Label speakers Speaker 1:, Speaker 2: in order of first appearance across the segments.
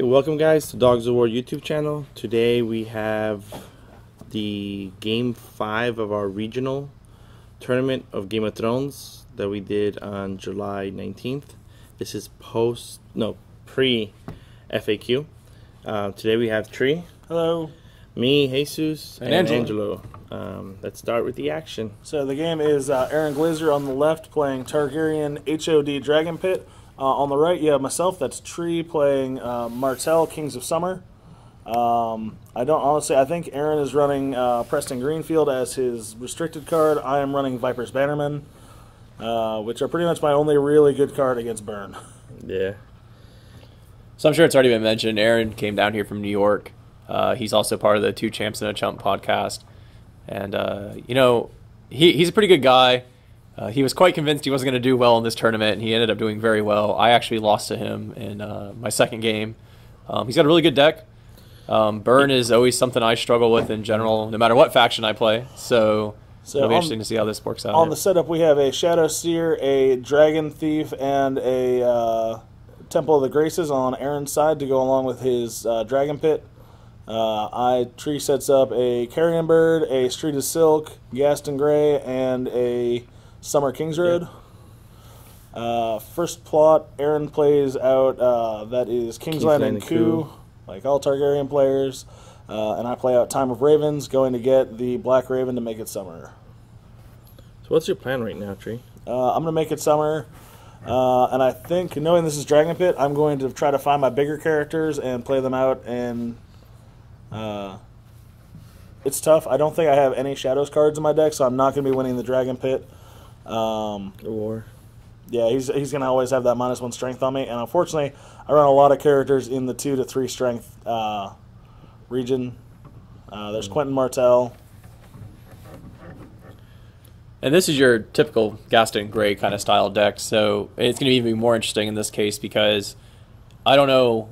Speaker 1: Welcome guys to Dogs of War YouTube channel. Today we have the game 5 of our regional tournament of Game of Thrones that we did on July 19th. This is pre-FAQ. Today we have Tree.
Speaker 2: Hello.
Speaker 1: Me, Jesus,
Speaker 2: And
Speaker 1: Angelo. Let's start with the action.
Speaker 2: So the game is Aaron Glazer on the left playing Targaryen HOD Dragon Pit. On the right, you have myself, that's Tree, playing Martell, Kings of Summer. I think Aaron is running Preston Greenfield as his restricted card. I am running Viper's Bannerman, which are pretty much my only really good card against Burn.
Speaker 1: Yeah.
Speaker 3: So I'm sure it's already been mentioned, Aaron came down here from New York. He's also part of the Two Champs and a Chump podcast. And, he's a pretty good guy. He was quite convinced he wasn't going to do well in this tournament, and he ended up doing very well. I actually lost to him in my second game. He's got a really good deck. Burn is always something I struggle with in general, no matter what faction I play. So it'll be interesting to see how this works out.
Speaker 2: On the setup, we have a Shadow Seer, a Dragon Thief, and a Temple of the Graces on Aaron's side to go along with his Dragon Pit. Tree sets up a Carrion Bird, a Street of Silk, Gaston Grey, and a Summer Kingsroad. First plot, Aaron plays out, that is Kingsland and Coup, like all Targaryen players. And I play out Time of Ravens, going to get the Black Raven to make it summer.
Speaker 1: So what's your plan right now, Tree?
Speaker 2: I'm going to make it summer. And I think, knowing this is Dragon Pit, I'm going to try to find my bigger characters and play them out. And it's tough. I don't think I have any Shadows cards in my deck, so I'm not going to be winning the Dragon Pit.
Speaker 1: War.
Speaker 2: Yeah, he's going to always have that -1 strength on me, and unfortunately, I run a lot of characters in the 2 to 3 strength region. There's Quentin Martell.
Speaker 3: And this is your typical Gaston Grey kind of style deck, so it's going to be even more interesting in this case because I don't know,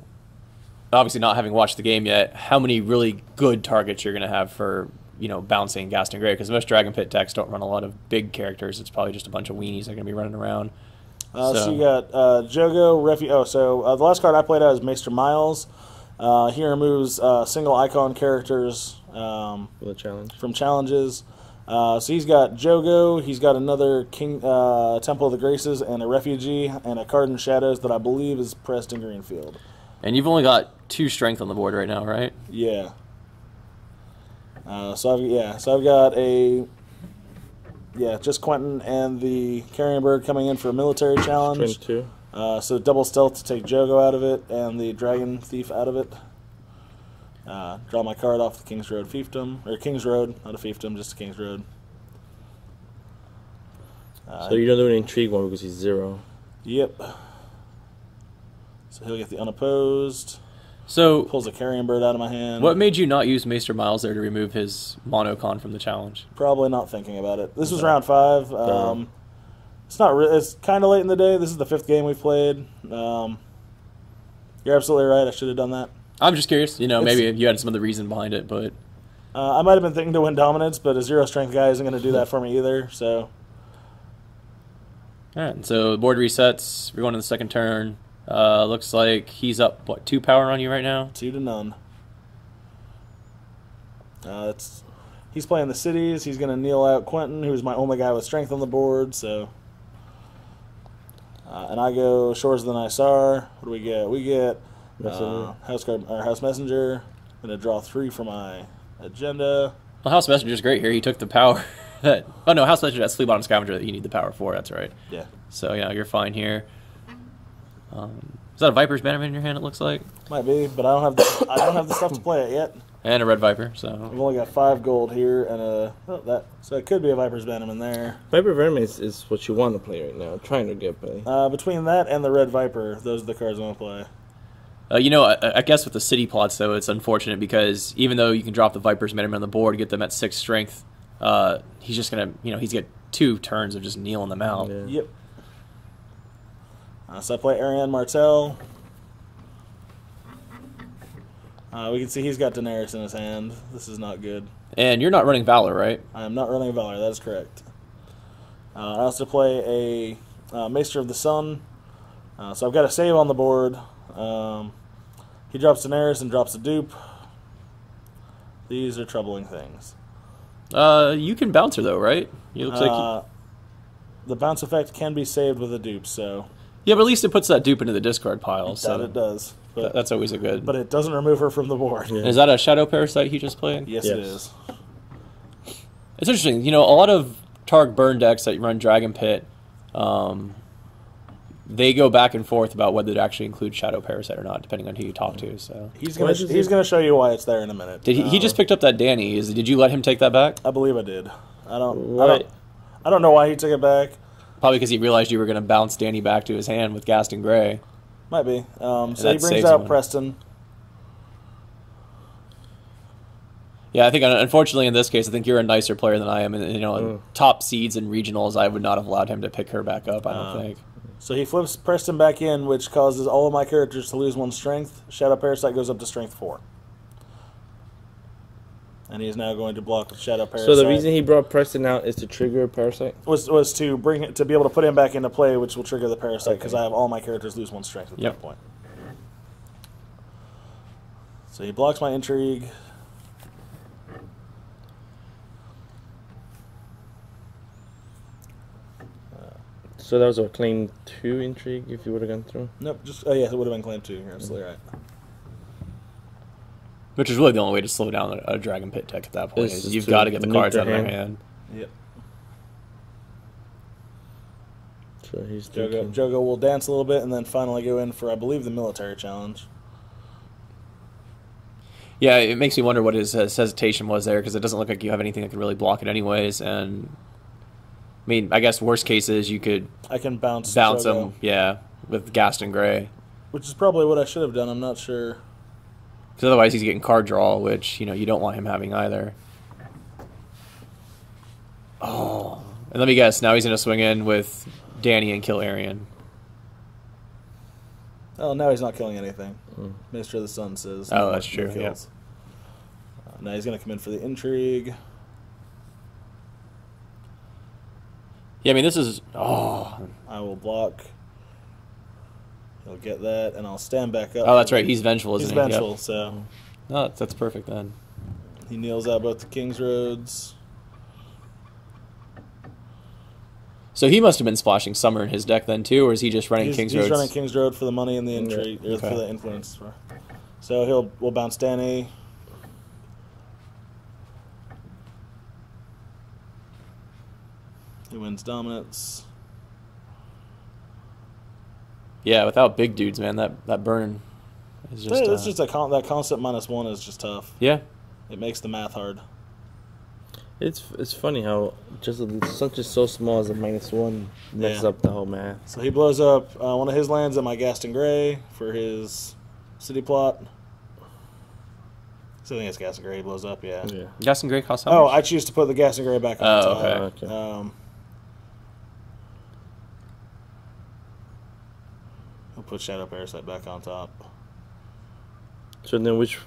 Speaker 3: obviously not having watched the game yet, how many really good targets you're going to have for bouncing Gaston Grey, because most Dragon Pit decks don't run a lot of big characters. It's probably just a bunch of weenies that are going to be running around.
Speaker 2: So you got Jogo, the last card I played out is Maester Miles. He removes single icon characters
Speaker 1: For the challenge.
Speaker 2: from challenges. So he's got Jogo, he's got another Temple of the Graces, and a Refugee, and a card in Shadows that I believe is Preston Greenfield.
Speaker 3: And you've only got 2 strength on the board right now, right?
Speaker 2: Yeah. So I've got just Quentin and the Carrion Bird coming in for a military challenge.
Speaker 1: Strength 2.
Speaker 2: So double stealth to take Jogo out of it and the Dragon Thief out of it. Draw my card off the King's Road Fiefdom, or King's Road, not a Fiefdom, just a King's Road.
Speaker 1: So you don't do an intrigue one because he's 0.
Speaker 2: Yep. So he'll get the unopposed.
Speaker 3: So
Speaker 2: Pulls a Carrion Bird out of my hand.
Speaker 3: what made you not use Maester Miles there to remove his monocon from the challenge?
Speaker 2: Probably not thinking about it. This was round 5. It's not. It's kind of late in the day. This is the 5th game we've played. You're absolutely right. I should have done that.
Speaker 3: I'm just curious. Maybe you had some other reason behind it, but
Speaker 2: I might have been thinking to win dominance, but a 0 strength guy isn't going to do that for me either. So,
Speaker 3: all right. So the board resets. We're going to the second turn. Looks like he's up, 2 power on you right now?
Speaker 2: 2 to none. He's playing the cities. He's going to kneel out Quentin, who's my only guy with strength on the board. So, and I go Shores of the Nysar. What do we get? We get House Messenger. I'm going to draw 3 for my agenda.
Speaker 3: Well, House Messenger's great here. He took the power. House Messenger, that's Flea Bottom Scavenger that you need the power for. That's right.
Speaker 2: Yeah.
Speaker 3: So, you're fine here. Is that a Viper's Bannerman in your hand, it looks like?
Speaker 2: Might be, but I don't have the stuff to play it yet.
Speaker 3: And a Red Viper, so.
Speaker 2: I've only got 5 gold here and so it could be a Viper's Bannerman there.
Speaker 1: Viper Vermin is what you want to play right now. Trying to get play.
Speaker 2: Between that and the Red Viper, those are the cards I want to play.
Speaker 3: I guess with the city plots, though, it's unfortunate because even though you can drop the Viper's Bannerman on the board, get them at 6 strength, he's just going to, he's got 2 turns of just kneeling them out.
Speaker 1: Yeah.
Speaker 2: Yep. So I play Ariane Martell. We can see he's got Daenerys in his hand. This is not good.
Speaker 3: And you're not running Valor, right?
Speaker 2: I am not running Valor, that is correct. I also play a Maester of the Sun. So I've got a save on the board. He drops Daenerys and drops a dupe. These are troubling things.
Speaker 3: You can bounce her though, right? It looks like.
Speaker 2: The bounce effect can be saved with a dupe, so...
Speaker 3: Yeah, but at least it puts that dupe into the discard pile. So
Speaker 2: that it does. But,
Speaker 3: that's always a good.
Speaker 2: but it doesn't remove her from the board.
Speaker 1: Yeah.
Speaker 3: Is that a Shadow Parasite he just played?
Speaker 2: Yes,
Speaker 1: Yes.
Speaker 2: it is.
Speaker 3: It's interesting. You know, a lot of Targ burn decks that run Dragon Pit, they go back and forth about whether to actually include Shadow Parasite or not, depending on who you talk to. So
Speaker 2: He's
Speaker 1: Why
Speaker 2: gonna
Speaker 1: does
Speaker 2: he's
Speaker 1: he-
Speaker 2: gonna show you why it's there in a minute.
Speaker 3: did he just picked up that Danny? Did you let him take that back?
Speaker 2: I believe I did. I
Speaker 1: What?
Speaker 2: don't know why he took it back.
Speaker 3: Probably because he realized you were going to bounce Danny back to his hand with Gaston Gray.
Speaker 2: Might be. So he
Speaker 3: that
Speaker 2: brings
Speaker 3: saves
Speaker 2: out
Speaker 3: him.
Speaker 2: Preston.
Speaker 3: Yeah, I think unfortunately in this case, I think you're a nicer player than I am. And top seeds and regionals, I would not have allowed him to pick her back up. I don't think.
Speaker 2: So he flips Preston back in, which causes all of my characters to lose 1 strength. Shadow Parasite goes up to strength 4. And he's now going to block the Shadow Parasite.
Speaker 1: So the reason he brought Preston out is to trigger a Parasite?
Speaker 2: was to bring it to be able to put him back into play, which will trigger the Parasite because I have all my characters lose 1 strength at
Speaker 3: Yep.
Speaker 2: that point. So he blocks my intrigue.
Speaker 1: So that was a claim 2 intrigue if you would have gone through?
Speaker 2: Nope, just it would have been claim 2. You're absolutely right.
Speaker 3: Which is really the only way to slow down a Dragon Pit deck at that point.
Speaker 1: Is
Speaker 3: Is you've
Speaker 1: to
Speaker 3: got to get the
Speaker 1: nuke
Speaker 3: cards
Speaker 1: their
Speaker 3: out of their
Speaker 1: hand.
Speaker 3: hand.
Speaker 2: Yep.
Speaker 1: So he's
Speaker 2: Jogo,
Speaker 1: thinking...
Speaker 2: Jogo will dance a little bit and then finally go in for, I believe, the military challenge.
Speaker 3: Yeah, it makes me wonder what his hesitation was there because it doesn't look like you have anything that can really block it anyways. And I mean, I guess worst case is you could
Speaker 2: I can bounce
Speaker 3: bounce
Speaker 2: Jogo,
Speaker 3: him, yeah, with Gaston Gray.
Speaker 2: which is probably what I should have done. I'm not sure.
Speaker 3: Because otherwise he's getting card draw, which, you don't want him having either. Oh. And let me guess, now he's going to swing in with Danny and kill Arian.
Speaker 2: Oh, now he's not killing anything. Minister of the Sun says.
Speaker 3: Oh, that's true,
Speaker 2: kills. Now he's going to come in for the intrigue.
Speaker 3: Yeah, I mean, this is... Oh,
Speaker 2: I will block. He'll get that, and I'll stand back up.
Speaker 3: oh that's right. He's vengeful,
Speaker 2: He's
Speaker 3: isn't he? Yep.
Speaker 2: vengeful, so
Speaker 3: No, that's perfect then.
Speaker 2: he kneels out both the King's Roads.
Speaker 3: So he must have been splashing Summer in his deck then too, or is he just running King's
Speaker 2: He's
Speaker 3: Roads?
Speaker 2: running King's Road for the money and the intrigue, or
Speaker 3: Okay.
Speaker 2: for the influence. So we'll bounce Danny. He wins dominance.
Speaker 3: Yeah, without big dudes, man, that burn is just...
Speaker 2: It's just that constant -1 is just tough.
Speaker 3: yeah.
Speaker 2: It makes the math hard.
Speaker 1: It's funny how just something so small as a -1 messes
Speaker 2: Yeah.
Speaker 1: up the whole math.
Speaker 2: So he blows up one of his lands at my Gaston Gray for his city plot. So I think it's Gaston Gray he blows up, yeah.
Speaker 1: Yeah.
Speaker 3: Gaston Gray costs how
Speaker 2: Oh,
Speaker 3: much?
Speaker 2: I choose to put the Gaston Gray back on
Speaker 3: Oh,
Speaker 2: top.
Speaker 3: okay.
Speaker 1: Okay.
Speaker 2: I'll put Shadow Parasite back on top.
Speaker 1: So then which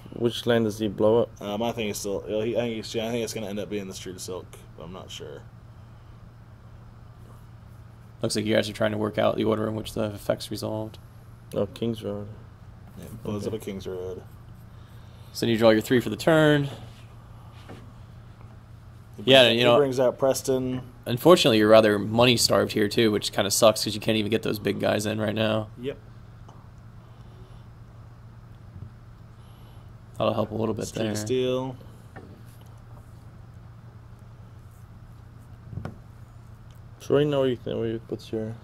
Speaker 1: land does he blow up?
Speaker 2: I think it's still. I think it's going to end up being the Street of Silk, but I'm not sure.
Speaker 3: Looks like you guys are trying to work out the order in which the effects resolved.
Speaker 1: Oh, King's Road.
Speaker 2: Yeah, blows up a King's Road.
Speaker 3: So then you draw your 3 for the turn.
Speaker 2: He
Speaker 3: Yeah,
Speaker 2: brings,
Speaker 3: you know-
Speaker 2: he brings out Preston.
Speaker 3: Unfortunately, you're rather money starved here too, which kind of sucks because you can't even get those big guys in right now.
Speaker 2: Yep.
Speaker 3: That'll help a little bit
Speaker 2: Street
Speaker 3: there.
Speaker 2: of Steel.
Speaker 1: So right now, what do you think? What's your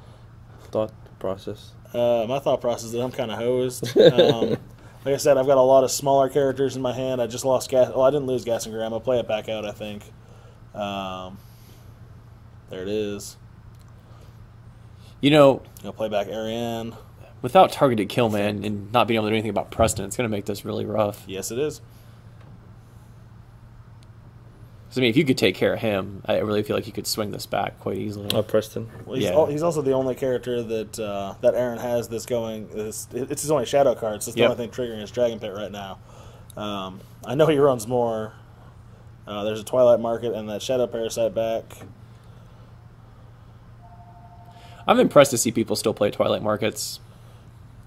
Speaker 1: thought process?
Speaker 2: My thought process is that I'm kind of hosed. Like I said, I've got a lot of smaller characters in my hand. I just lost Gas. Well, I didn't lose Gaston Gray. I'm gonna play it back out, I think. There it is. Gonna play back Ariane.
Speaker 3: Without targeted kill, man, and not being able to do anything about Preston, it's going to make this really rough.
Speaker 2: Yes, it is.
Speaker 3: 'Cause, I mean, if you could take care of him, I really feel like you could swing this back quite easily.
Speaker 1: Oh, Preston.
Speaker 2: Well,
Speaker 3: Yeah.
Speaker 2: he's also the only character that that Aaron has that's going. It's his only shadow card, so it's the
Speaker 3: Yep.
Speaker 2: only thing triggering his Dragon Pit right now. I know he runs more. There's a Twilight Market and that Shadow Parasite back.
Speaker 3: I'm impressed to see people still play Twilight Markets.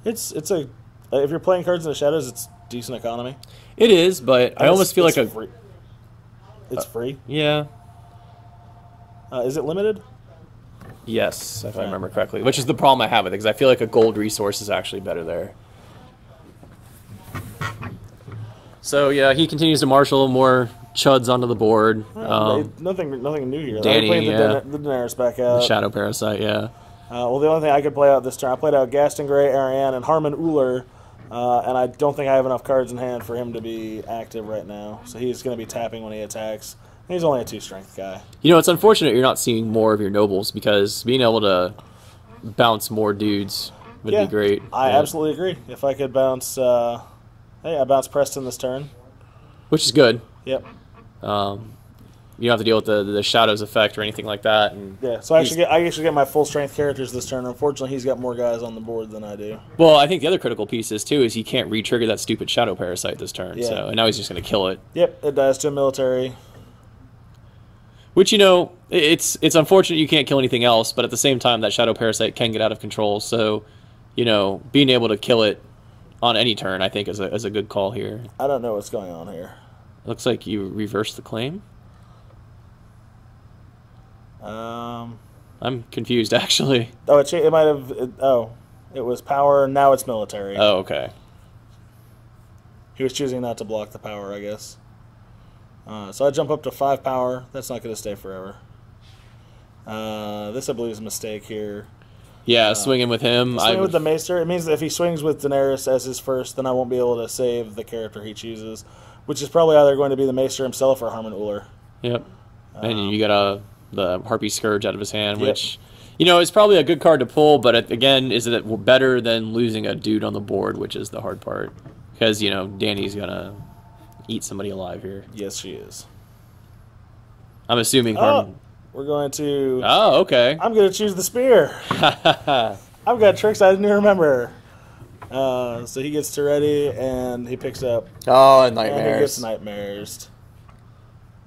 Speaker 2: It's a If you're playing Cards in the Shadows, it's decent economy.
Speaker 3: It is, but I almost feel like
Speaker 2: free. It's free.
Speaker 3: Yeah.
Speaker 2: Is it limited?
Speaker 3: Yes, if I remember correctly. Which is the problem I have with it, because I feel like a gold resource is actually better there. So yeah, he continues to marshal more chuds onto the board.
Speaker 2: Nothing new here.
Speaker 3: Danny,
Speaker 2: I played the Daenerys back out.
Speaker 3: The Shadow Parasite, yeah.
Speaker 2: Well, the only thing I could play out this turn, I played out Gaston Grey, Ariane, and Harmon Uller, and I don't think I have enough cards in hand for him to be active right now. So he's going to be tapping when he attacks. And he's only a 2-strength guy.
Speaker 3: You know, it's unfortunate you're not seeing more of your nobles, because being able to bounce more dudes would be great.
Speaker 2: I absolutely agree. If I could bounce... hey, I bounced Preston this turn.
Speaker 3: Which is good.
Speaker 2: Yep.
Speaker 3: You don't have to deal with the Shadows effect or anything like that. And
Speaker 2: yeah, so I actually get my full strength characters this turn. Unfortunately, he's got more guys on the board than I do.
Speaker 3: Well, I think the other critical piece is, too, is he can't re-trigger that stupid Shadow Parasite this turn.
Speaker 2: Yeah.
Speaker 3: So, and now he's just going to kill it.
Speaker 2: Yep, it dies to a military.
Speaker 3: Which, you know, it's unfortunate you can't kill anything else, but at the same time, that Shadow Parasite can get out of control. So, you know, being able to kill it on any turn, I think, is a good call here.
Speaker 2: I don't know what's going on here.
Speaker 3: Looks like you reversed the claim. I'm confused, actually.
Speaker 2: Oh, it might have... it was power, now it's military.
Speaker 3: Oh, okay.
Speaker 2: He was choosing not to block the power, I guess. So I jump up to 5 power. That's not going to stay forever. This, I believe, is a mistake here.
Speaker 3: Yeah, swinging with him.
Speaker 2: Swinging with the Maester. It means that if he swings with Daenerys as his first, then I won't be able to save the character he chooses, which is probably either going to be the Maester himself or Harmon Uller.
Speaker 3: Yep. And you got the Harpy Scourge out of his hand, which, you know, is probably a good card to pull, but again, is it better than losing a dude on the board, which is the hard part. Because, you know, Dany's going to eat somebody alive here.
Speaker 2: Yes, she is.
Speaker 3: I'm assuming Harmon...
Speaker 2: We're going to...
Speaker 3: Oh, okay.
Speaker 2: I'm going to choose the spear. I've got tricks I didn't even remember. So he gets to ready, and he picks up...
Speaker 3: Oh, and Nightmares.
Speaker 2: And he gets Nightmares.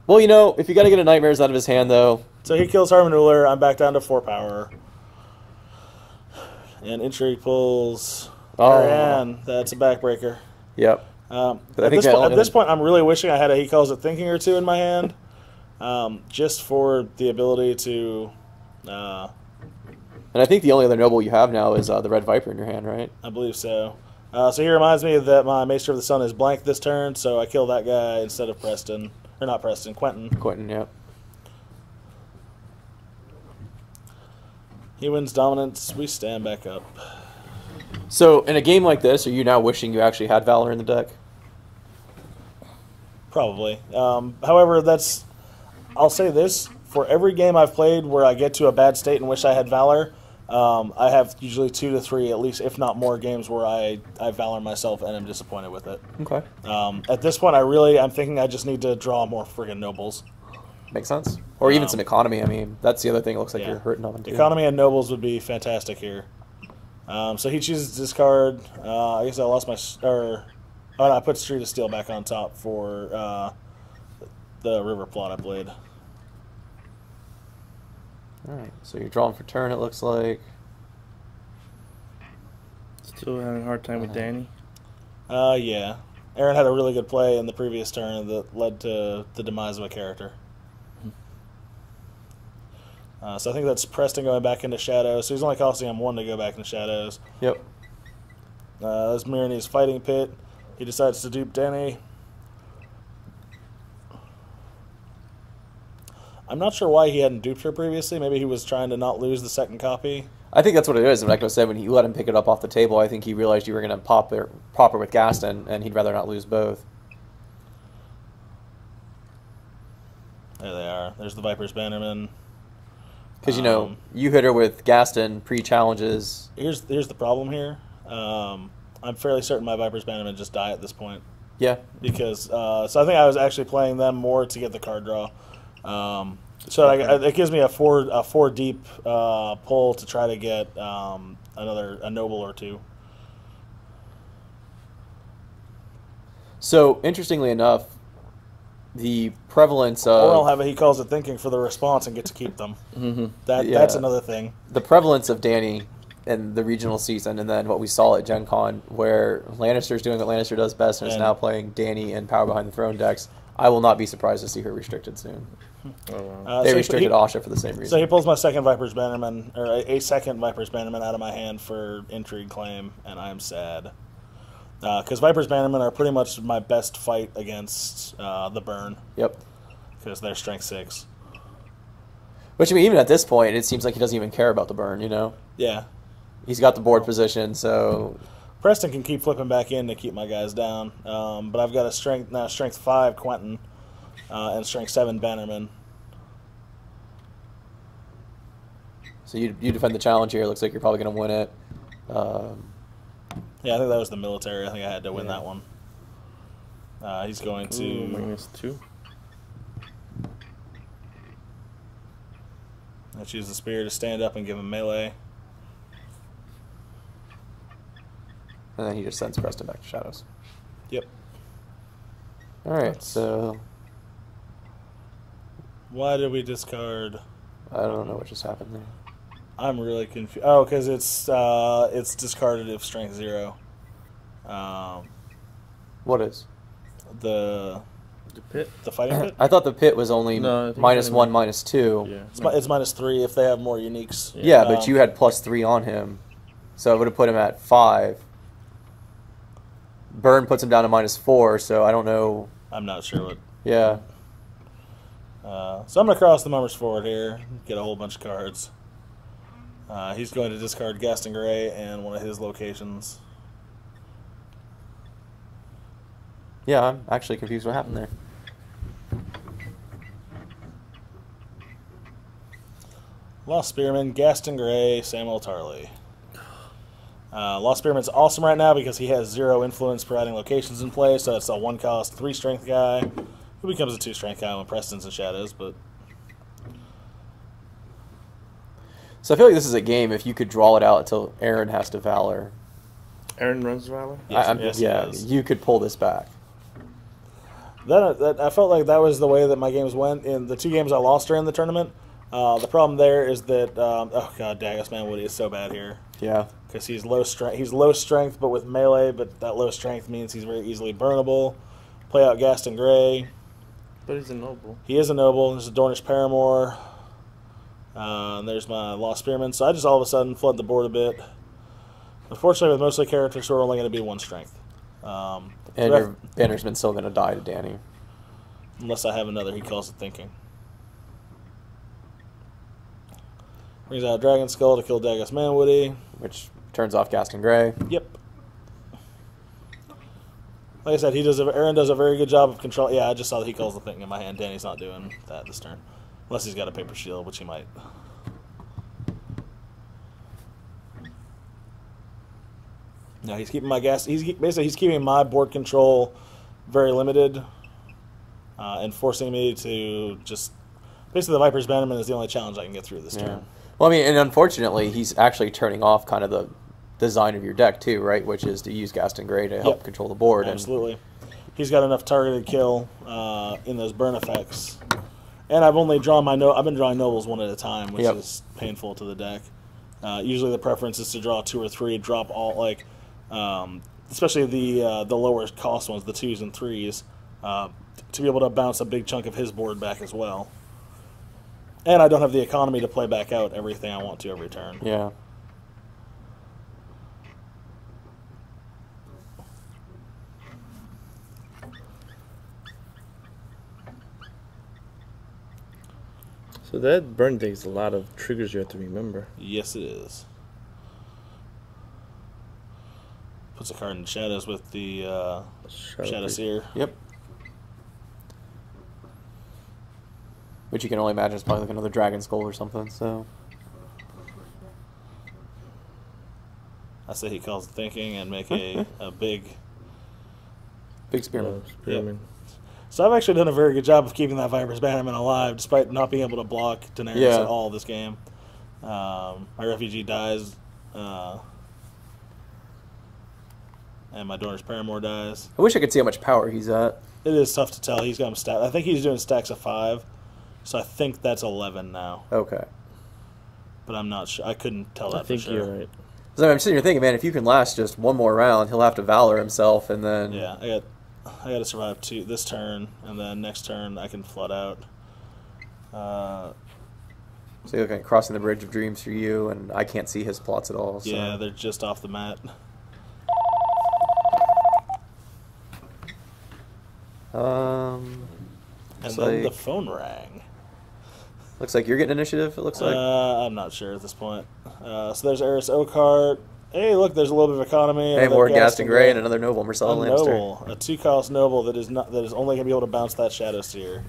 Speaker 3: Well, you know, if you got to get a Nightmares out of his hand, though...
Speaker 2: So he kills Harmon Uller. I'm back down to 4 power. And Intrigue pulls... Ariane. That's a backbreaker.
Speaker 3: Yep.
Speaker 2: At this point, I'm really wishing I had a He Calls It Thinking or two in my hand. Just for the ability to...
Speaker 3: and I think the only other noble you have now is the Red Viper in your hand, right?
Speaker 2: I believe so. So he reminds me that my Maester of the Sun is blank this turn, so I kill that guy instead of Preston. Or not Preston, Quentin.
Speaker 3: Quentin, yep.
Speaker 2: He wins dominance. We stand back up.
Speaker 3: So, in a game like this, are you now wishing you actually had Valor in the deck?
Speaker 2: Probably. However, that's... I'll say this. For every game I've played where I get to a bad state and wish I had Valor, I have usually 2 to 3, at least, if not more, games where I Valor myself and am disappointed with it.
Speaker 3: Okay.
Speaker 2: At this point, I'm thinking I just need to draw more friggin' nobles.
Speaker 3: Makes sense. Or even some economy. I mean, that's the other thing it looks like you're hurting on, too.
Speaker 2: Economy and nobles would be fantastic here. So he chooses this card. I guess I lost my... I put Street of Steel back on top for the river plot I played.
Speaker 3: Alright, so you're drawing for turn, it looks like.
Speaker 1: Still having a hard time with Dany?
Speaker 2: Yeah. Aaron had a really good play in the previous turn that led to the demise of a character. So I think that's Preston going back into Shadows. So he's only costing him 1 to go back into Shadows.
Speaker 3: Yep.
Speaker 2: That's Myrini's Fighting Pit. He decides to dupe Dany. I'm not sure why he hadn't duped her previously. Maybe he was trying to not lose the second copy.
Speaker 3: I think that's what it is. Like I said, when you let him pick it up off the table, I think he realized you were going to pop her with Gaston, and he'd rather not lose both.
Speaker 2: There they are. There's the Viper's Bannerman.
Speaker 3: Because, you know, you hit her with Gaston pre-challenges.
Speaker 2: Here's the problem here. I'm fairly certain my Viper's Bannerman just die at this point.
Speaker 3: Yeah.
Speaker 2: Because, so I think I was actually playing them more to get the card draw. So it gives me a four deep pull to try to get a noble or 2.
Speaker 3: So, interestingly enough, the prevalence of...
Speaker 2: Or I'll have a He Calls It Thinking for the response and get to keep them.
Speaker 3: Mm-hmm.
Speaker 2: That's another thing.
Speaker 3: The prevalence of Dany in the regional season, and then what we saw at Gen Con, where Lannister's doing what Lannister does best and is now playing Dany and Power Behind the Throne decks, I will not be surprised to see her restricted soon.
Speaker 1: Oh, wow.
Speaker 3: They restricted Asha for the same reason.
Speaker 2: So he pulls my second Viper's Bannerman, or a second Viper's Bannerman out of my hand for Intrigue Claim, and I'm sad. Because Viper's Bannerman are pretty much my best fight against the Burn.
Speaker 3: Yep.
Speaker 2: Because they're Strength 6.
Speaker 3: Which, I mean, even at this point, it seems like he doesn't even care about the Burn, you know?
Speaker 2: Yeah.
Speaker 3: He's got the board position, so...
Speaker 2: Preston can keep flipping back in to keep my guys down. But I've got a Strength 5 Quentin and Strength 7 Bannerman.
Speaker 3: So you defend the challenge here. Looks like you're probably going to win it.
Speaker 2: Yeah, I think that was the military. I think I had to win that one. He's going to...
Speaker 1: -2.
Speaker 2: Let's use the Spear to stand up and give him melee.
Speaker 3: And then he just sends Preston back to Shadows.
Speaker 2: Yep.
Speaker 3: All right, so...
Speaker 2: Why did we discard...
Speaker 3: I don't know what just happened there.
Speaker 2: I'm really confused. Oh, because it's discarded if Strength 0.
Speaker 3: What is?
Speaker 2: The
Speaker 1: pit?
Speaker 2: The Fighting Pit?
Speaker 3: I thought the pit was only
Speaker 1: No, I think
Speaker 3: -1, -2.
Speaker 1: Yeah.
Speaker 2: It's -3 if they have more uniques.
Speaker 3: Yeah, but you had +3 on him. So it would have put him at 5. Burn puts him down to -4, so I don't know.
Speaker 2: I'm not sure what...
Speaker 3: Yeah.
Speaker 2: So I'm going to cross the Mummers forward here, get a whole bunch of cards. He's going to discard Gaston Grey and one of his locations.
Speaker 3: Yeah, I'm actually confused what happened there.
Speaker 2: Lost Spearman, Gaston Grey, Samuel Tarley. Lost Spearman's awesome right now because he has 0 influence per adding locations in play, so it's a 1-cost, 3-strength guy who becomes a 2-strength guy when Preston's in Shadows, but...
Speaker 3: So I feel like this is a game if you could draw it out until Aaron has to Valor.
Speaker 1: Aaron runs Valor?
Speaker 2: Yes, he
Speaker 3: yeah,
Speaker 2: does.
Speaker 3: you could pull this back.
Speaker 2: I felt like that was the way that my games went in the 2 games I lost during the tournament. The problem there is that oh god, Dagos Manwoody is so bad here
Speaker 3: Yeah.
Speaker 2: because he's low strength. He's low strength, but with melee. But that low strength means he's very easily burnable. Play out Gaston Grey.
Speaker 1: But he's a noble.
Speaker 2: He is a noble. There's a Dornish Paramour. And there's my Lost Spearman. So I just all of a sudden flood the board a bit. Unfortunately, with mostly characters who are only going to be 1 strength.
Speaker 3: And your bannersman's still going to die to Dany.
Speaker 2: Unless I have another, he calls it thinking. Brings out Dragon Skull to kill Dagos Manwoody.
Speaker 3: Which turns off Gaston Grey.
Speaker 2: Yep. Like I said, Aaron does a very good job of control. Yeah, I just saw that he calls the thinking in my hand. Danny's not doing that this turn. Unless he's got a paper shield, which he might. No, he's keeping my gas. He's keeping my board control very limited, and forcing me to just basically the Viper's Bannerman is the only challenge I can get through this turn.
Speaker 3: Well, I mean, and unfortunately, he's actually turning off kind of the design of your deck too, right? Which is to use Gaston Grey to help control the board.
Speaker 2: Absolutely, he's got enough targeted kill in those burn effects, and I've only drawn I've been drawing nobles one at a time, which is painful to the deck. Usually, the preference is to draw 2 or 3, drop all especially the lower cost ones, the 2s and 3s, to be able to bounce a big chunk of his board back as well. And I don't have the economy to play back out everything I want to every turn.
Speaker 3: Yeah.
Speaker 1: So that burn takes a lot of triggers you have to remember.
Speaker 2: Yes, it is. Puts a card in Shadows with the Shadow Seer.
Speaker 3: Yep. Which you can only imagine is probably like another Dragon Skull or something, so...
Speaker 2: I say he calls it thinking and make a big...
Speaker 3: Big Spearman.
Speaker 1: Spearman.
Speaker 2: Yep. So I've actually done a very good job of keeping that Viper's Bannerman alive, despite not being able to block Daenerys at all this game. My refugee dies, and my Dornish Paramour dies.
Speaker 3: I wish I could see how much power he's at.
Speaker 2: It is tough to tell. He's got him stacked. I think he's doing stacks of 5, so I think that's 11 now.
Speaker 3: Okay.
Speaker 2: But I'm not sure. I couldn't tell that
Speaker 1: I think
Speaker 2: for sure.
Speaker 1: you're right.
Speaker 3: So I'm sitting here thinking, man, if you can last just one more round, he'll have to Valor himself, and then
Speaker 2: Yeah, I got to survive this turn, and then next turn I can flood out.
Speaker 3: So you're looking at crossing the bridge of dreams for you, and I can't see his plots at all. So.
Speaker 2: Yeah, they're just off the mat.
Speaker 3: Um,
Speaker 2: And
Speaker 3: then
Speaker 2: then the phone rang.
Speaker 3: Looks like you're getting initiative. It looks like.
Speaker 2: I'm not sure at this point. So there's Eris Oakheart. Hey, look, there's a little bit of economy.
Speaker 3: Hey, more Gaston Grey and another Noble, Marcella
Speaker 2: a
Speaker 3: Lannister.
Speaker 2: noble, a 2-cost noble that is only going to be able to bounce that Shadow Seer,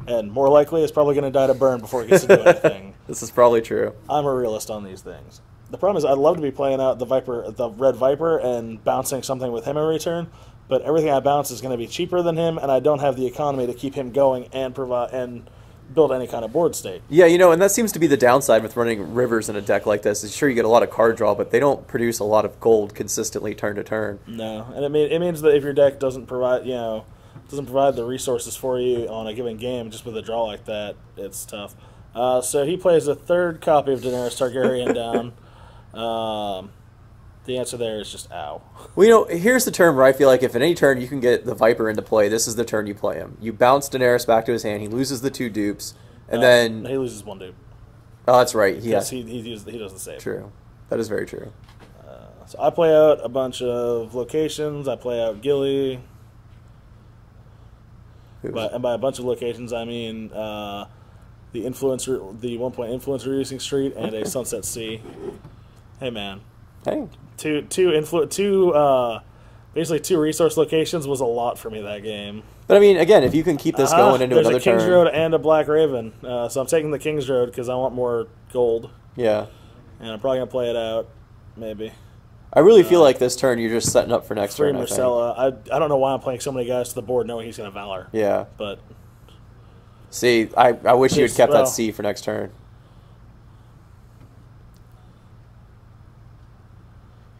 Speaker 2: and more likely is probably going to die to burn before it gets to do anything.
Speaker 3: This is probably true.
Speaker 2: I'm a realist on these things. The problem is I'd love to be playing out the Red Viper, and bouncing something with him every turn, but everything I bounce is going to be cheaper than him, and I don't have the economy to keep him going and provide and build any kind of board state.
Speaker 3: Yeah, you know, and that seems to be the downside with running rivers in a deck like this. Is sure you get a lot of card draw, but they don't produce a lot of gold consistently turn to turn.
Speaker 2: No, and it means that if your deck doesn't provide the resources for you on a given game, just with a draw like that, it's tough. So he plays a third copy of Daenerys Targaryen down. The answer there is just ow.
Speaker 3: Well, you know, here's the turn where I feel like if at any turn you can get the Viper into play, this is the turn you play him. You bounce Daenerys back to his hand, he loses the 2 dupes, and then...
Speaker 2: He loses 1 dupe.
Speaker 3: Oh, that's right.
Speaker 2: Yes, he doesn't save.
Speaker 3: True. That is very true.
Speaker 2: So I play out a bunch of locations. I play out Gilly. And by a bunch of locations, I mean the 1-point influencer reducing street and a Sunset Sea. Hey, man.
Speaker 3: Hey.
Speaker 2: Basically 2 resource locations was a lot for me that game.
Speaker 3: But I mean, again, if you can keep this going into another turn...
Speaker 2: There's a King's Road and a Black Raven. So I'm taking the King's Road because I want more gold.
Speaker 3: Yeah.
Speaker 2: And I'm probably going to play it out, maybe.
Speaker 3: I really feel like this turn you're just setting up for next turn.
Speaker 2: Marcella. I don't know why I'm playing so many guys to the board knowing he's going to Valor.
Speaker 3: Yeah.
Speaker 2: But...
Speaker 3: See, I wish you had kept that C for next turn.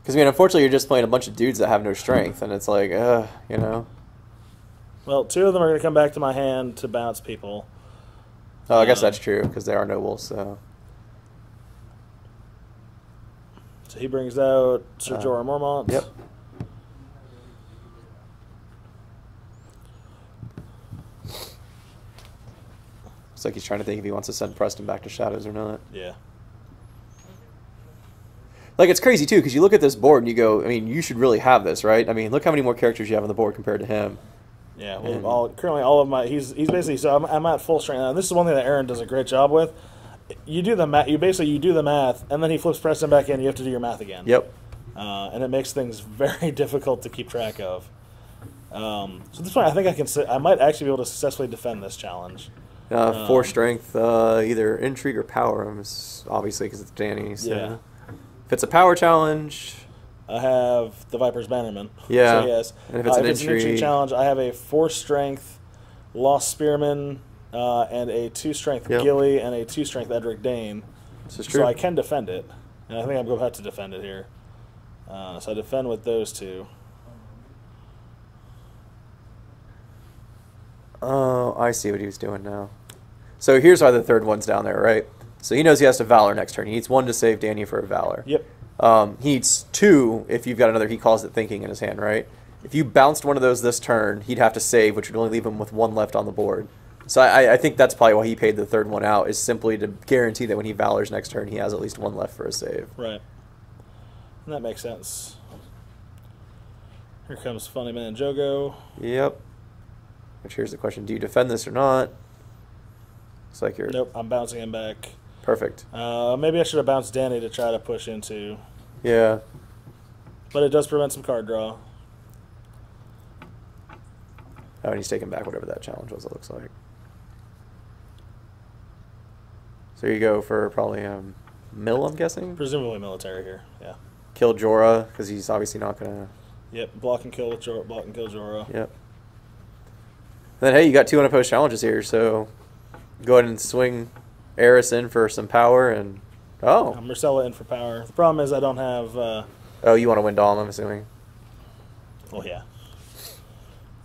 Speaker 3: Because, I mean, unfortunately, you're just playing a bunch of dudes that have no strength, and it's like, you know.
Speaker 2: Well, 2 of them are going to come back to my hand to bounce people.
Speaker 3: Oh, I guess that's true, because they are nobles, so.
Speaker 2: So he brings out Sir Jorah Mormont.
Speaker 3: Yep. It's like he's trying to think if he wants to send Preston back to Shadows or not.
Speaker 2: Yeah.
Speaker 3: Like, it's crazy, too, because you look at this board and you go, I mean, you should really have this, right? I mean, look how many more characters you have on the board compared to him.
Speaker 2: Yeah, well, currently all of my... He's basically... So I'm at full strength now. This is one thing that Aaron does a great job with. You do the math, you do the math, and then he flips Preston back in, you have to do your math again.
Speaker 3: Yep.
Speaker 2: And it makes things very difficult to keep track of. So this one, I think I might actually be able to successfully defend this challenge.
Speaker 3: 4 strength, either intrigue or power, obviously, because it's Danny. So.
Speaker 2: Yeah.
Speaker 3: If it's a power challenge...
Speaker 2: I have the Viper's Bannerman.
Speaker 3: Yeah.
Speaker 2: So yes.
Speaker 3: And if it's an intrigue
Speaker 2: challenge, I have a 4 strength Lost Spearman and a 2 strength Gilly and a 2 strength Edric Dane.
Speaker 3: This is true.
Speaker 2: So I can defend it. And I think I'm going to have to defend it here. So I defend with those 2.
Speaker 3: Oh, I see what he was doing now. So here's why the third one's down there, right? So he knows he has to Valor next turn. He needs 1 to save Danny for a Valor.
Speaker 2: Yep.
Speaker 3: He needs 2 if you've got another, he calls it thinking in his hand, right? If you bounced one of those this turn, he'd have to save, which would only leave him with 1 left on the board. So I think that's probably why he paid the third one out, is simply to guarantee that when he Valors next turn, he has at least 1 left for a save.
Speaker 2: Right. And that makes sense. Here comes Funny Man Jogo.
Speaker 3: Yep. Which here's the question, do you defend this or not? Looks like you're...
Speaker 2: Nope, I'm bouncing him back.
Speaker 3: Perfect.
Speaker 2: Maybe I should have bounced Danny to try to push into.
Speaker 3: Yeah.
Speaker 2: But it does prevent some card draw.
Speaker 3: Oh, and he's taking back whatever that challenge was, it looks like. So you go for probably Mill, I'm guessing?
Speaker 2: Presumably military here, yeah.
Speaker 3: Kill Jorah, because he's obviously not going to...
Speaker 2: Yep, block and kill Jorah. Block and kill Jorah.
Speaker 3: Yep. Then, hey, you got 2 unopposed challenges here, so go ahead and swing Eris in for some power, and... Oh.
Speaker 2: Marcella in for power. The problem is I don't have...
Speaker 3: Oh, you want to win Dom, I'm assuming.
Speaker 2: Well, yeah.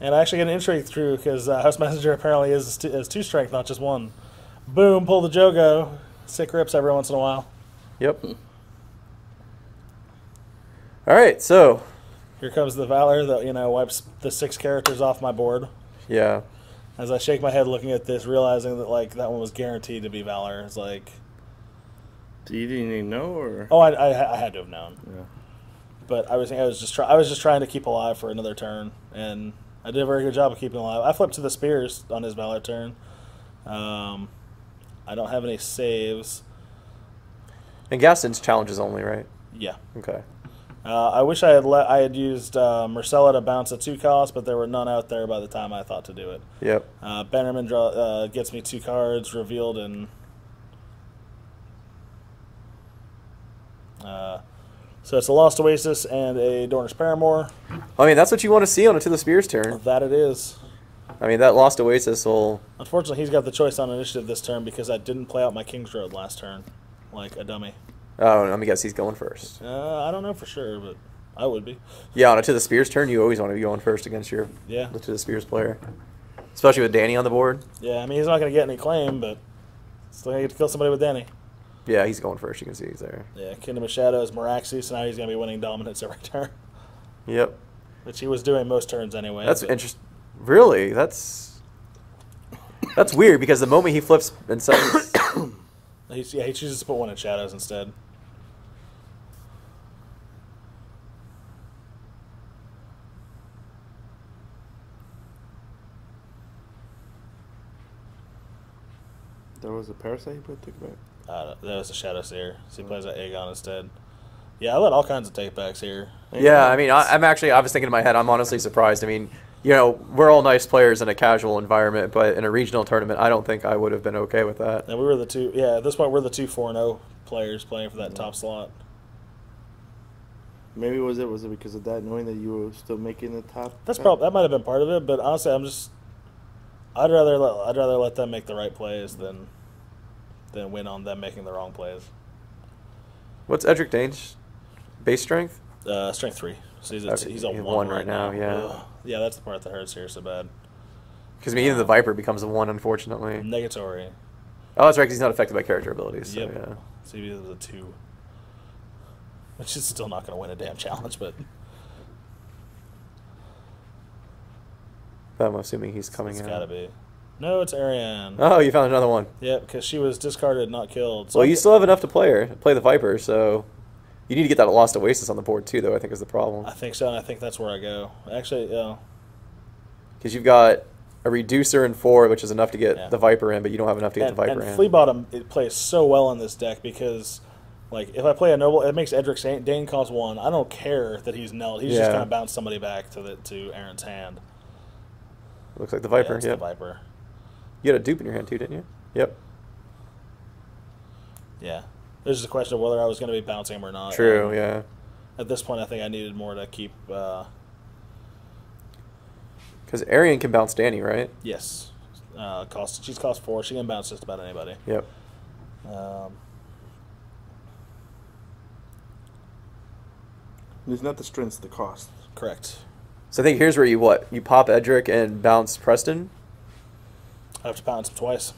Speaker 2: And I actually get an intrigue through, because House Messenger apparently is 2 strength, not just 1. Boom, pull the Jogo. Sick rips every once in a while.
Speaker 3: Yep. All right, so
Speaker 2: Here comes the Valor that, wipes the 6 characters off my board.
Speaker 3: yeah,
Speaker 2: As I shake my head looking at this, realizing that, like, that one was guaranteed to be Valor. It's like...
Speaker 1: You didn't even know, or?
Speaker 2: Oh, I had to have known.
Speaker 1: Yeah.
Speaker 2: But I was just trying to keep alive for another turn, and I did a very good job of keeping alive. I flipped to the Spears on his Valor turn. I don't have any saves.
Speaker 3: and Gaston's challenges only, right?
Speaker 2: Yeah.
Speaker 3: Okay.
Speaker 2: I wish I had used Marcella to bounce a 2 cost, but there were none out there by the time I thought to do it.
Speaker 3: Yep.
Speaker 2: Bannerman gets me 2 cards revealed in. So it's a Lost Oasis and a Dornish Paramore.
Speaker 3: I mean, that's what you want to see on a To the Spears turn.
Speaker 2: That it is.
Speaker 3: I mean, that Lost Oasis will...
Speaker 2: Unfortunately, he's got the choice on initiative this turn because I didn't play out my King's Road last turn, like a dummy.
Speaker 3: Oh, let me guess, he's going first.
Speaker 2: I don't know for sure, but I would be.
Speaker 3: Yeah, on a To the Spears turn, you always want to be going first against your
Speaker 2: Yeah.
Speaker 3: To the Spears player. Especially with Danny on the board.
Speaker 2: Yeah, I mean, he's not going to get any claim, but still going to get to kill somebody with Danny.
Speaker 3: Yeah, he's going first. You can see he's there.
Speaker 2: Yeah, Kingdom of Shadows, Meraxi, so now he's going to be winning dominance every turn,
Speaker 3: Yep.
Speaker 2: which he was doing most turns anyway.
Speaker 3: That's
Speaker 2: but-
Speaker 3: interesting. Really? That's weird because the moment he flips and says...
Speaker 2: he chooses to put 1 in Shadows instead.
Speaker 1: There was a Parasite, but took it back.
Speaker 2: That was a Shadow Seer, so he plays that Aegon instead. Yeah, I let all kinds of takebacks here.
Speaker 3: Yeah, I mean, I was thinking in my head, I'm honestly surprised. I mean, we're all nice players in a casual environment, but in a regional tournament, I don't think I would have been okay with that.
Speaker 2: And we were the two, at this point, we're the 2 4-0 players playing for that top slot.
Speaker 1: Maybe was it because of that, knowing that you were still making the top?
Speaker 2: That might have been part of it, but honestly, I'd rather let them make the right plays than win on them making the wrong plays.
Speaker 3: What's Edric Dane's base strength?
Speaker 2: Strength 3. So he's
Speaker 3: Okay,
Speaker 2: a
Speaker 3: he's
Speaker 2: 1
Speaker 3: right now, yeah.
Speaker 2: Ugh. Yeah, that's the part that hurts here so bad.
Speaker 3: Because even the Viper becomes a 1, unfortunately.
Speaker 2: Negatory.
Speaker 3: Oh, that's right, because he's not affected by character abilities. So,
Speaker 2: Yep.
Speaker 3: yeah.
Speaker 2: So he was a 2. Which is still not going to win a damn challenge, but
Speaker 3: But I'm assuming he's coming
Speaker 2: it's
Speaker 3: out.
Speaker 2: got to be. No, it's Ariane.
Speaker 3: Oh, you found another one.
Speaker 2: Yeah, because she was discarded, not killed. So
Speaker 3: Well, you still have enough to play the Viper, so you need to get that Lost Oasis on the board too, though, I think is the problem.
Speaker 2: I think so, and I think that's where I go. Actually, yeah.
Speaker 3: Because you've got a Reducer in 4, which is enough to get
Speaker 2: Yeah.
Speaker 3: the Viper in, but you don't have enough to get the Viper
Speaker 2: and
Speaker 3: in.
Speaker 2: Flea Bottom, it plays so well in this deck because, like, if I play a Noble, it makes Edric Dane cost 1. I don't care that he's knelt. He's just
Speaker 3: Yeah.
Speaker 2: going to bounce somebody back to Aaron's hand.
Speaker 3: Looks like the Viper,
Speaker 2: it's
Speaker 3: yeah.
Speaker 2: the Viper.
Speaker 3: You had a dupe in your hand too, didn't you? Yep.
Speaker 2: Yeah. There's just a question of whether I was going to be bouncing him or not.
Speaker 3: True, yeah.
Speaker 2: At this point, I think I needed more to keep.
Speaker 3: Because Arian can bounce Danny, right?
Speaker 2: Yes. She's cost 4. She can bounce just about anybody.
Speaker 3: Yep.
Speaker 1: It's not the strength, the cost.
Speaker 2: Correct.
Speaker 3: So I think here's where you pop Edric and bounce Preston.
Speaker 2: I have to bounce him twice.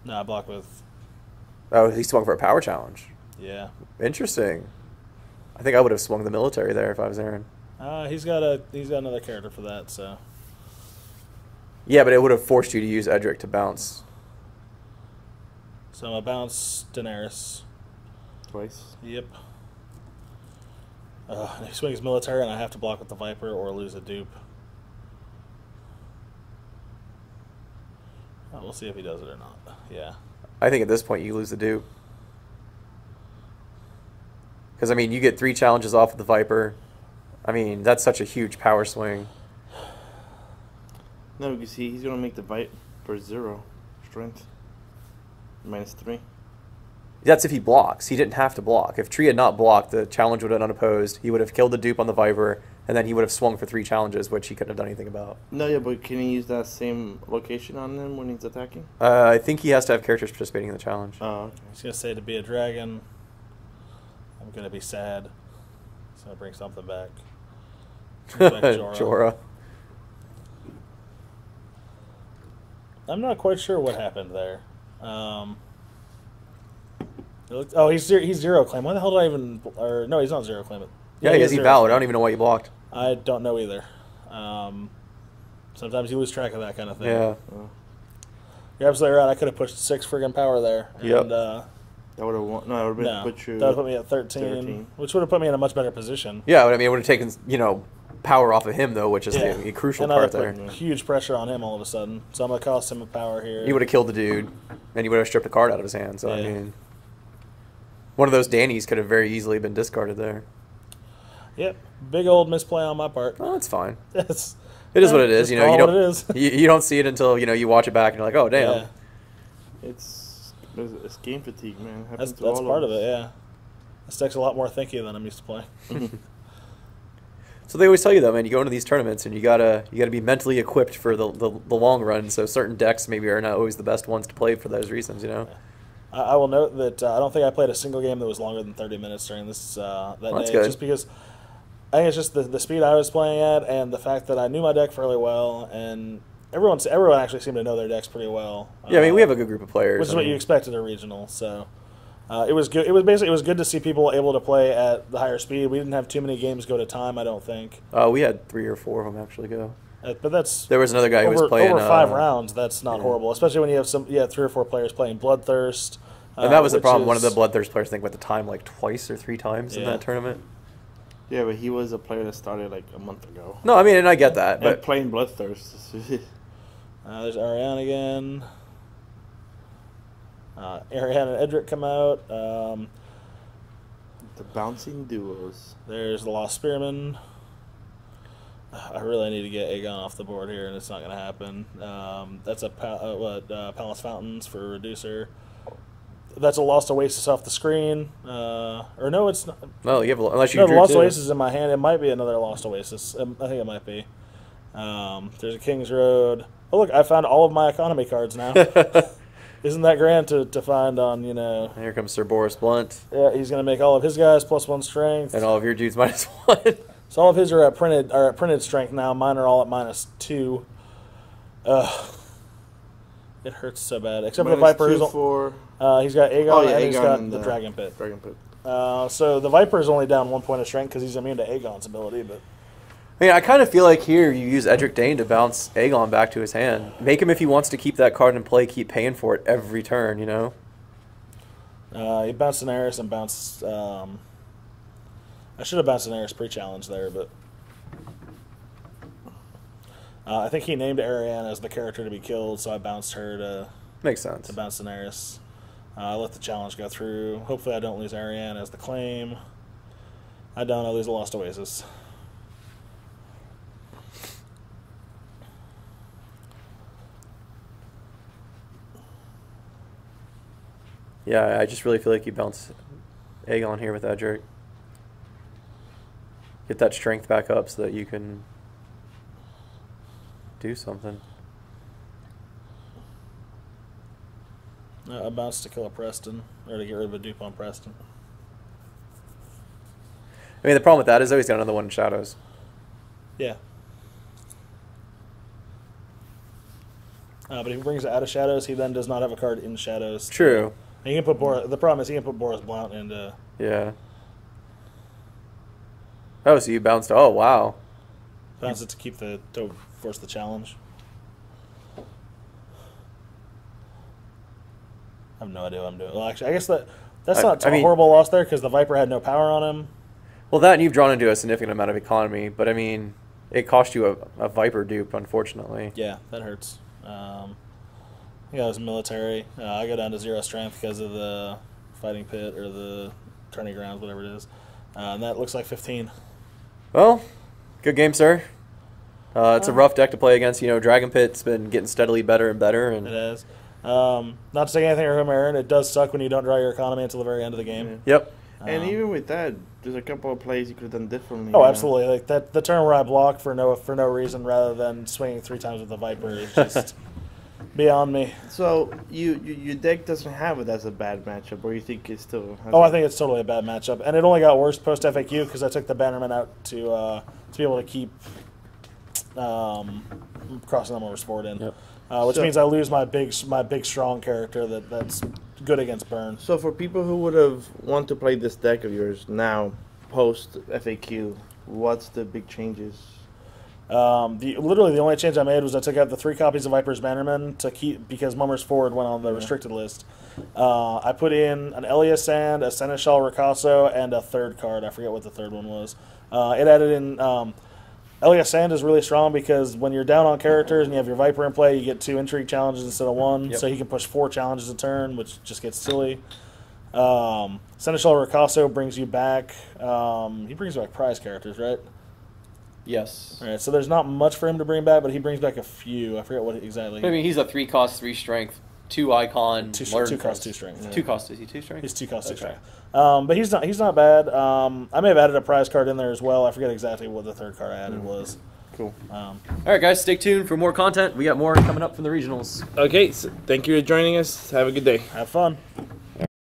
Speaker 2: No, I block with.
Speaker 3: Oh, he swung for a power challenge.
Speaker 2: Yeah.
Speaker 3: Interesting. I think I would have swung the military there if I was Aaron.
Speaker 2: He's got another character for that, so.
Speaker 3: Yeah, but it would have forced you to use Edric to bounce.
Speaker 2: So I'm gonna bounce Daenerys.
Speaker 1: Twice.
Speaker 2: Yep. He swings military, and I have to block with the Viper or lose a dupe. We'll see if he does it or not. Yeah.
Speaker 3: I think at this point you lose the dupe. Because, I mean, you get 3 challenges off of the Viper. I mean, that's such a huge power swing.
Speaker 1: No, because he's going to make the Viper 0 strength. -3.
Speaker 3: That's if he blocks. He didn't have to block. If Tree had not blocked, the challenge would have been unopposed. He would have killed the dupe on the Viper, and then he would have swung for 3 challenges, which he couldn't have done anything about.
Speaker 1: No, yeah, but can he use that same location on him when he's attacking?
Speaker 3: I think he has to have characters participating in the challenge.
Speaker 1: Oh, okay.
Speaker 2: He's gonna say to be a dragon. I'm gonna be sad. He's gonna bring something back. Brings back Jorah.
Speaker 3: Jorah.
Speaker 2: I'm not quite sure what happened there. Oh, he's zero claim. Why the hell did I even? Or no, he's not zero claim.
Speaker 3: Yeah, he's
Speaker 2: zero
Speaker 3: valid. I
Speaker 2: claim.
Speaker 3: don't even know why you blocked.
Speaker 2: I don't know either. Sometimes you lose track of that kind of thing.
Speaker 3: Yeah.
Speaker 2: You're absolutely right. I could have pushed 6 friggin' power there.
Speaker 3: Yep.
Speaker 2: And,
Speaker 1: That would have won. No, it would have put you.
Speaker 2: that would put me at 13, which would have put me in a much better position.
Speaker 3: Yeah, but I mean, it would have taken, power off of him, though, which is
Speaker 2: Yeah.
Speaker 3: the crucial
Speaker 2: And
Speaker 3: part
Speaker 2: I'd
Speaker 3: there.
Speaker 2: put huge pressure on him all of a sudden. So I'm going to cost him a power here.
Speaker 3: He would have killed the dude, and he would have stripped a card out of his hand. So, I
Speaker 2: Yeah.
Speaker 3: mean, one of those Dannies could have very easily been discarded there.
Speaker 2: Yep. Big old misplay on my part.
Speaker 3: Oh, it's fine.
Speaker 2: It's,
Speaker 3: It is what it is.
Speaker 2: just
Speaker 3: You
Speaker 2: call
Speaker 3: don't.
Speaker 2: it what it is.
Speaker 3: You don't see it until you watch it back and you're like, oh damn.
Speaker 2: Yeah.
Speaker 1: It's game fatigue, man.
Speaker 2: That's part of it, yeah. This deck's a lot more thinky than I'm used to playing.
Speaker 3: So they always tell you though, man, you go into these tournaments and you gotta be mentally equipped for the long run. So certain decks maybe are not always the best ones to play for those reasons,
Speaker 2: I will note that I don't think I played a single game that was longer than 30 minutes during this that
Speaker 3: that's
Speaker 2: day.
Speaker 3: good.
Speaker 2: Just because I think it's just the speed I was playing at and the fact that I knew my deck fairly well, and everyone actually seemed to know their decks pretty well.
Speaker 3: Yeah, I mean, we have a good group of players.
Speaker 2: Which is what you expected at a regional. So it was good. It was good to see people able to play at the higher speed. We didn't have too many games go to time, I don't think.
Speaker 3: We had 3 or 4 of them actually go.
Speaker 2: But that's
Speaker 3: There was another guy who was playing
Speaker 2: over 5 rounds. That's not horrible, especially when you have 3 or 4 players playing Bloodthirst.
Speaker 3: And that was the
Speaker 2: which
Speaker 3: problem. One of the
Speaker 2: is-
Speaker 3: Bloodthirst players, I think, went to time like twice or 3 times in
Speaker 2: Yeah.
Speaker 3: that tournament.
Speaker 1: Yeah, but he was a player that started like a month ago.
Speaker 3: No, I mean, and I get that,
Speaker 1: And
Speaker 3: but
Speaker 1: playing Bloodthirst.
Speaker 2: There's Ariane again. Ariane and Edric come out.
Speaker 1: The bouncing duos.
Speaker 2: There's the Lost Spearman. I really need to get Aegon off the board here, and it's not going to happen. That's a Palace Fountains for Reducer. That's a Lost Oasis off the screen. Or no, it's not.
Speaker 3: well, you have unless you
Speaker 2: No, the
Speaker 3: drew
Speaker 2: Lost
Speaker 3: 2.
Speaker 2: Oasis is in my hand. It might be another Lost Oasis. I think it might be. There's a King's Road. Oh, look, I found all of my economy cards now. Isn't that grand to find on,
Speaker 3: Here comes Sir Boris Blunt,
Speaker 2: Yeah, he's going to make all of his guys +1 strength.
Speaker 3: and all of your dudes -1.
Speaker 2: So all of his are at printed strength now. Mine are all at -2. It hurts so bad. Except for the Viper,
Speaker 1: -2
Speaker 2: who's
Speaker 1: for
Speaker 2: he's got Aegon and he's
Speaker 1: Aegon
Speaker 2: got
Speaker 1: and
Speaker 2: the Dragon Pit.
Speaker 1: Dragon Pit.
Speaker 2: So the Viper is only down 1 point of strength because he's immune to Aegon's ability. But
Speaker 3: I mean, I kind of feel like here you use Edric Dane to bounce Aegon back to his hand. Make him, if he wants to keep that card in play, keep paying for it every turn,
Speaker 2: he bounced Daenerys and bounced. I should have bounced Daenerys pre-challenge there, but I think he named Ariane as the character to be killed, so I bounced her to
Speaker 3: Makes sense.
Speaker 2: bounce Daenerys. I let the challenge go through. Hopefully I don't lose Ariane as the claim. I don't. I lose the Lost Oasis.
Speaker 3: Yeah, I just really feel like you bounce Aegon here with Edric. Get that strength back up so that you can do something.
Speaker 2: I bounced to kill a Preston, or to get rid of a dupe on Preston.
Speaker 3: I mean, the problem with that is he's got another one in Shadows.
Speaker 2: Yeah. But if he brings it out of Shadows, he then does not have a card in Shadows.
Speaker 3: True.
Speaker 2: And he can put Boris. The problem is he can put Boris Blount into.
Speaker 3: Yeah. Oh, so you bounced. Oh, wow.
Speaker 2: Bounce it to force the challenge. I have no idea what I'm doing. Well, actually, I guess that's not
Speaker 3: I
Speaker 2: a
Speaker 3: mean-
Speaker 2: horrible loss there because the Viper had no power on him.
Speaker 3: Well, that and you've drawn into a significant amount of economy, but I mean, it cost you a Viper dupe, unfortunately.
Speaker 2: Yeah, that hurts. I think I was military. I go down to 0 strength because of the fighting pit or the tourney grounds, whatever it is. And that looks like 15.
Speaker 3: Well, good game, sir. It's a rough deck to play against. Dragon Pit's been getting steadily better and better. And
Speaker 2: It has. Not to say anything from Aaron, it does suck when you don't draw your economy until the very end of the game.
Speaker 3: Yep.
Speaker 1: And even with that, there's a couple of plays you could have done differently.
Speaker 2: Oh, absolutely. Like that, the turn where I block for no reason rather than swinging 3 times with the Viper is just beyond me.
Speaker 1: So your deck doesn't have it as a bad matchup, or you think it still? Has
Speaker 2: I think it's totally a bad matchup, and it only got worse post FAQ because I took the Bannerman out to be able to keep crossing them over sport in.
Speaker 3: Yep.
Speaker 2: Which means I lose my big strong character that's good against burn.
Speaker 1: So for people who would have want to play this deck of yours now, post FAQ, what's the big changes?
Speaker 2: Literally the only change I made was I took out the 3 copies of Viper's Bannerman to keep because Mummer's Ford went on the restricted list. I put in an Elias Sand, a Seneschal Ricasso, and a third card. I forget what the third one was. It added in Elias Sand is really strong because when you're down on characters and you have your Viper in play, you get 2 intrigue challenges instead of 1.
Speaker 3: Yep.
Speaker 2: So he can push 4 challenges a turn, which just gets silly. Seneschal Ricasso brings you back. He brings back prize characters, right?
Speaker 3: Yes.
Speaker 2: All right, so there's not much for him to bring back, but he brings back a few. I forget what exactly.
Speaker 3: I mean, he's a 3 cost, 3 strength, 2 icon.
Speaker 2: 2
Speaker 3: learn
Speaker 2: cost,
Speaker 3: first.
Speaker 2: 2 strength.
Speaker 3: 2 cost, is he 2 strength?
Speaker 2: He's 2 cost, 2
Speaker 3: Okay.
Speaker 2: strength. But he's not bad. I may have added a prize card in there as well. I forget exactly what the third card I added was.
Speaker 1: Cool.
Speaker 3: All right, guys, stay tuned for more content. We got more coming up from the regionals.
Speaker 1: Okay, so thank you for joining us. Have a good day.
Speaker 2: Have fun.